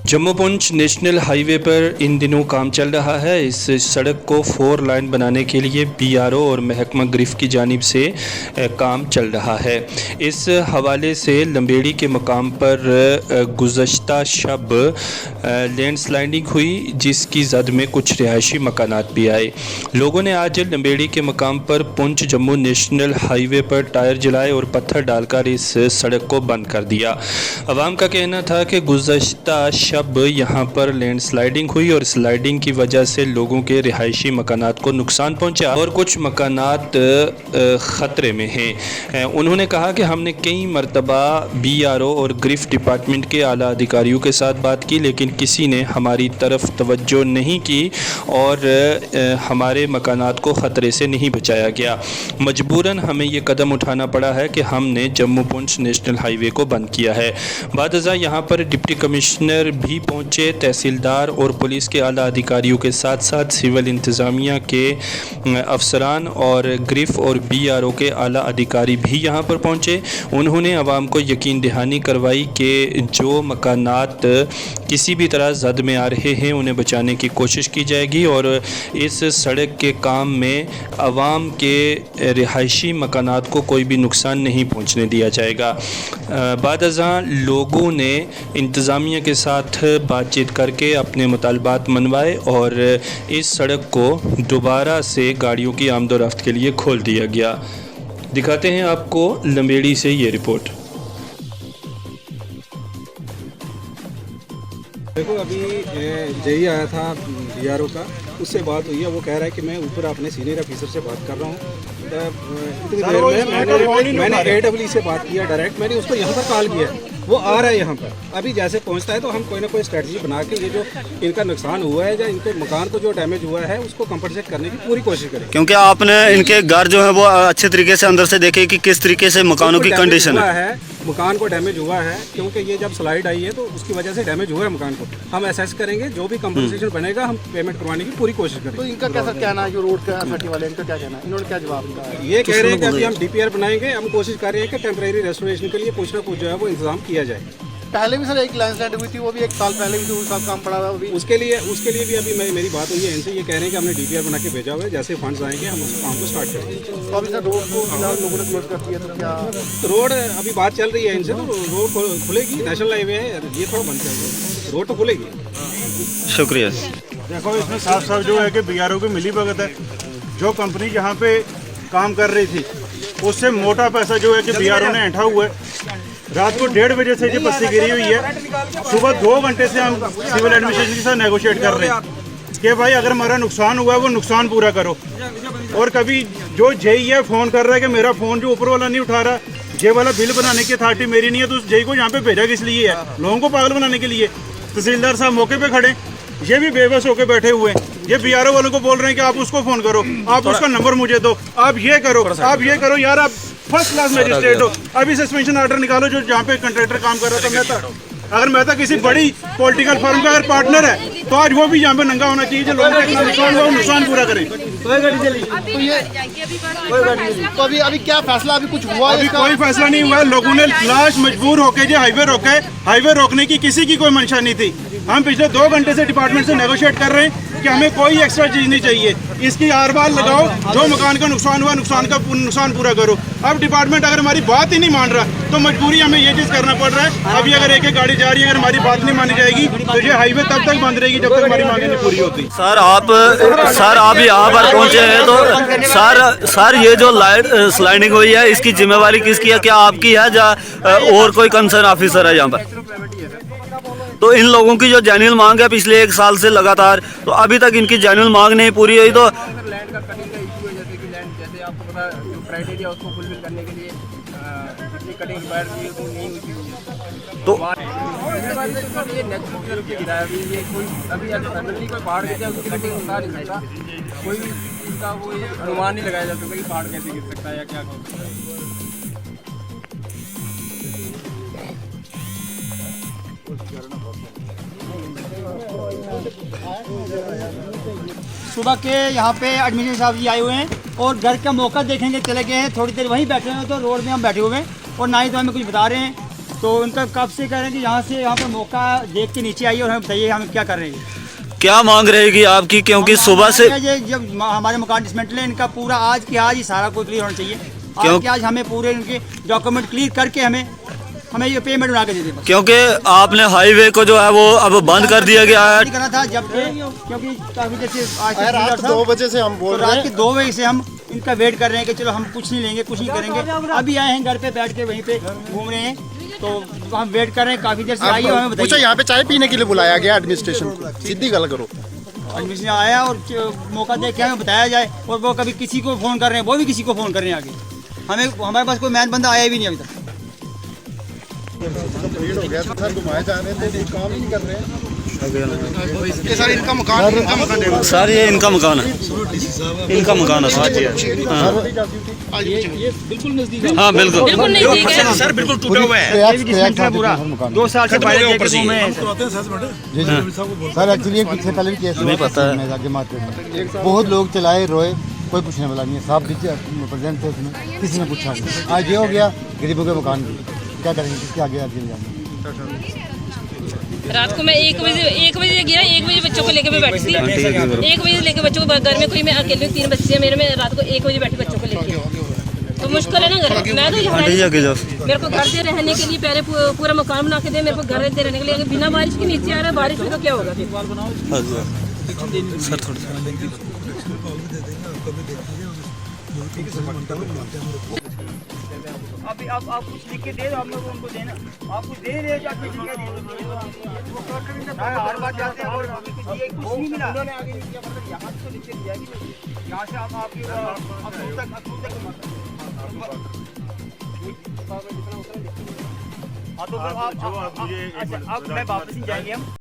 Jammu Poonch national highway पर इन दिनों काम चल रहा है। इस सड़क को 4 लाइन बनाने के लिए बीआरओ और महकमा गिरफ्त की जानिब से काम चल रहा है। इस हवाले से लंबेड़ी के मकाम पर गुज़श्ता शब लैंडस्लाइडिंग हुई, जिसकी जद में कुछ रिहायशी मकानात भी आए। लोगों ने आज लंबेड़ी के मकाम पर पुंछ जम्मू नेशनल हाईवे पर टायर जलाए और पत्थर डालकर इस सड़क को बंद कर दिया। अवाम का कहना था कि गुज़श्ता शब यहाँ पर लैंडस्लाइडिंग हुई और स्लाइडिंग की वजह से लोगों के रिहायशी मकानात को नुकसान पहुँचा और कुछ मकानात ख़तरे में हैं। उन्होंने कहा कि हमने कई मरतबा बीआरओ और गिरफ्त डिपार्टमेंट के आला अधिकारियों के साथ बात की, लेकिन किसी ने हमारी तरफ तवज्जो नहीं की और हमारे मकानात को ख़तरे से नहीं बचाया गया। मजबूरन हमें ये कदम उठाना पड़ा है कि हमने जम्मू पुंछ नेशनल हाईवे को बंद किया है। बादज़ा यहाँ पर डिप्टी कमिश्नर भी पहुँचे, तहसीलदार और पुलिस के आला अधिकारियों के साथ साथ सिविल इंतज़ामिया के अफसरान और गिरफ्त और बीआरओ के आला अधिकारी भी यहाँ पर पहुँचे। उन्होंने आवाम को यकीन दहानी करवाई कि जो मकानात किसी भी तरह जद में आ रहे हैं उन्हें बचाने की कोशिश की जाएगी और इस सड़क के काम में आवाम के रिहायशी मकानात को कोई भी नुकसान नहीं पहुँचने दिया जाएगा। बादज़ा लोगों ने इंतज़ामिया के साथ बातचीत करके अपने मुतालबात मनवाए और इस सड़क को दोबारा से गाड़ियों की आमदोरफ्त के लिए खोल दिया गया। दिखाते हैं आपको लंबेड़ी से ये रिपोर्ट। देखो, अभी जेई आया था बीआरओ का, उससे बात हुई है। वो कह रहा है कि मैं ऊपर अपने सीनियर ऑफिसर से बात कर रहा हूँ। इतनी देर में मैंने AEE से बात किया डायरेक्ट, मैंने उसको यहाँ पर कॉल किया, वो आ रहा है यहाँ पर। अभी जैसे पहुँचता है तो हम कोई ना कोई स्ट्रेटजी बना के ये जो इनका नुकसान हुआ है या इनके मकान को जो डैमेज हुआ है उसको कंपनसेट करने की पूरी कोशिश करें। क्योंकि आपने इनके घर जो है वो अच्छे तरीके से अंदर से देखे कि किस तरीके से मकानों की कंडीशन है। मकान को डैमेज हुआ है क्योंकि ये जब स्लाइड आई है तो उसकी वजह से डैमेज हुआ है मकान को। हम असेस करेंगे, जो भी कंपनसेशन बनेगा हम पेमेंट करवाने की पूरी कोशिश करेंगे। तो इनका कैसा कहना है, जो रोड का अथॉरिटी वाले, इनका क्या कहना है, इन्होंने क्या जवाब दिया है? ये कह रहे हैं कि अभी हम DPR बनाएंगे। हम कोशिश कर रहे हैं कि टेम्परेरी रेस्टोरेशन के लिए कुछ ना कुछ जो है वो इंतजाम किया जाए। पहले भी सर एक लैंडस्लाइड हुई थी, वो भी 1 साल पहले भी तो उसका काम पड़ा हुआ अभी। उसके लिए भी अभी मेरी बात हुई है इनसे। ये कह रहे हैं कि हमने DPR बना के भेजा हुआ है, जैसे फंड्स आएंगे हम उस काम को स्टार्ट करेंगे। तो अभी सर रोड को फिलहाल लोगों ने क्लोज कर दिया, तो क्या रोड अभी बात चल रही है इनसे, तो रोड खुलेगी। नेशनल हाईवे है, ये थोड़ा बंद कर, रोड तो खुलेगी। शुक्रिया। देखो, इसमें साफ साफ जो है कि बीआरओ की मिली भगत है। जो कंपनी यहाँ पे काम कर रही थी उससे मोटा पैसा जो है कि बीआरओ ने ऐंठा हुआ है। रात को 1:30 बजे से ये पस्ती गिरी हुई है। सुबह 2 घंटे से हम सिविल एडमिनिस्ट्रेशन के साथ नेगोशिएट कर रहे हैं कि भाई अगर हमारा नुकसान हुआ है वो नुकसान पूरा करो। और कभी जो जेई है फ़ोन कर रहा है कि मेरा फ़ोन जो ऊपर वाला नहीं उठा रहा, ये वाला बिल बनाने की अथॉरिटी मेरी नहीं है, तो उस जेई को यहाँ पे भेजा किस लिए है? लोगों को पागल बनाने के लिए। तहसीलदार साहब मौके पे खड़े, ये भी बेबस होकर बैठे हुए हैं। ये बीआरओ वालों को बोल रहे हैं कि आप उसको फ़ोन करो, आप उसका नंबर मुझे दो, आप ये करो, आप ये करो। यार आप फर्स्ट क्लास मजिस्ट्रेट हो, अभी सस्पेंशन ऑर्डर निकालो जो जहाँ पे कंट्रैक्टर काम कर रहा था मेहता। अगर मेहता किसी बड़ी पॉलिटिकल फर्म का अगर पार्टनर है तो आज वो भी यहाँ पे नंगा होना चाहिए, जो लोगों का नुकसान हुआ नुकसान पूरा करें। तो अभी क्या फैसला, अभी कुछ हुआ? अभी कोई फैसला नहीं हुआ है। लोगों ने लास्ट मजबूर होकर जो हाईवे रोके, हाईवे रोकने की किसी की कोई मंशा नहीं थी। हम पिछले 2 घंटे से डिपार्टमेंट से नेगोशिएट कर रहे हैं कि हमें कोई एक्स्ट्रा चीज़ नहीं चाहिए, इसकी आर-बार लगाओ, जो मकान का नुकसान हुआ नुकसान पूरा करो। अब डिपार्टमेंट अगर हमारी बात ही नहीं मान रहा तो मजबूरी हमें ये चीज़ करना पड़ रहा है। अभी अगर एक गाड़ी जा रही है, अगर हमारी बात नहीं मानी जाएगी तो ये हाईवे तब तक बंद रहेगी जब तक हमारी मांगें नहीं पूरी होती। सर आप यहाँ पर पहुँचे हैं तो सर ये जो स्लाइडिंग हुई है इसकी जिम्मेवारी किसकी है? क्या आपकी है या और कोई कंसर्न ऑफिसर है यहाँ पर? तो इन लोगों की जो जेन्युइन मांग है पिछले 1 साल से लगातार, तो अभी तक इनकी जेन्युइन मांग नहीं पूरी हुई। तो लैंड का कटिंग का इशू है, जैसे कि लैंड, जैसे आपको पता है जो क्राइटेरिया उसको फुलफिल करने के लिए जितनी कटिंग रिक्वायर्ड थी वो नहीं हुई थी। तो ये नेचुरल के गिरा है अभी। ये कोई अभी सडनली कोई पहाड़ गिर जाए उसकी कटिंग उतार नहीं सकता, कोई भी चीज़ का वो अनुमान नहीं लगाया जा सकता कि पहाड़ कैसे गिर सकता है या क्या हो सकता है। सुबह के यहाँ पे एडमिनिस्ट्रेटर साहब जी आए हुए हैं और घर का मौका देखेंगे चले गए हैं। थोड़ी देर वहीं बैठे हैं तो रोड में हम बैठे हुए हैं और ना ही तो हमें कुछ बता रहे हैं। तो उनका कब से कह रहे हैं कि यहाँ पे मौका देख के नीचे आइए और हमें बताइए हम क्या कर रहे हैं। क्या मांग रहेगी आपकी, क्योंकि सुबह से जब हमारे मकान डिसमेंटल है इनका पूरा आज के आज ही सारा कुछ क्लियर होना चाहिए। आज के आज हमें पूरे इनके डॉक्यूमेंट क्लियर करके हमें ये पेमेंट बना के दे दें। क्योंकि आपने हाईवे को जो है वो अब बंद कर दिया गया है। करना था जब क्योंकि काफी देर से आज रात 2 बजे से हम बोल रहे हैं, रात के 2 बजे से हम इनका वेट कर रहे हैं कि चलो हम कुछ नहीं लेंगे, कुछ नहीं करेंगे। अभी आए हैं घर पे बैठ के वहीं पे घूम रहे हैं, तो हम वेट कर रहे हैं काफी देर से। आइए हमें पूछा बताइए। यहाँ पे चाय पीने के लिए बुलाया गया एडमिनिस्ट्रेशन को, सीधी गल करो। एडमिशन आया और मौका देख के हमें बताया जाए, और वो कभी किसी को फ़ोन कर रहे हैं, वो भी किसी को फ़ोन कर रहे हैं आगे। हमारे पास कोई मैन बंदा आया भी नहीं अभी तक। भीड़ हो गया तो सर घुमाए जा रहे थे, काम ही नहीं कर रहे हैं। ये सर इनका मकान सर ये इनका मकान है, इनका मकान है सर। ये बिल्कुल नजदीक है। हाँ बिल्कुल बिल्कुल नजदीक है सर, बिल्कुल टूटा हुआ है। ये भी डिसमेंटल है पूरा, 2 साल से पहले लेके घूमे हैं। सर एक्चुअली पीछे पहले भी केस नहीं पता है आगे मार्केट में बहुत लोग चलाए रोए, कोई पूछने वाला नहीं है। साहब प्रेजेंट थे उसमें, किसी ने पूछा नहीं। आज ये हो गया गरीबों के मकान भी, क्या करेंगे, किसके आगे जाएंगे। रात को मैं 1 बजे गया, 1 बजे बच्चों को लेकर मैं बैठी थी। 1 बजे लेकर बच्चों को, घर में कोई, मैं अकेले 3 बच्चे हैं मेरे में। रात को 1 बजे बैठी बच्चों को लेके, तो मुश्किल है ना घर। मैं तो यहाँ मेरे को घर दे रहने के लिए, पहले पूरा मकान बना के दे, मेरे को घर दे रहने के लिए। अगर बिना बारिश के नीचे आ रहा है, बारिश में तो क्या होगा सर थोड़ा अभी आप कुछ लिख के दे दो, हम लोग उनको देना। आप कुछ दे रहे हो, हर बात जाते हैं और ये कुछ नहीं मिला। उन्होंने आगे नहीं किया, मतलब यहाँ से तो लिख के दिया कि यहाँ से आप आपकी हाँ, तो फिर आप अच्छा, अब मैं वापस ही जाएंगे हम।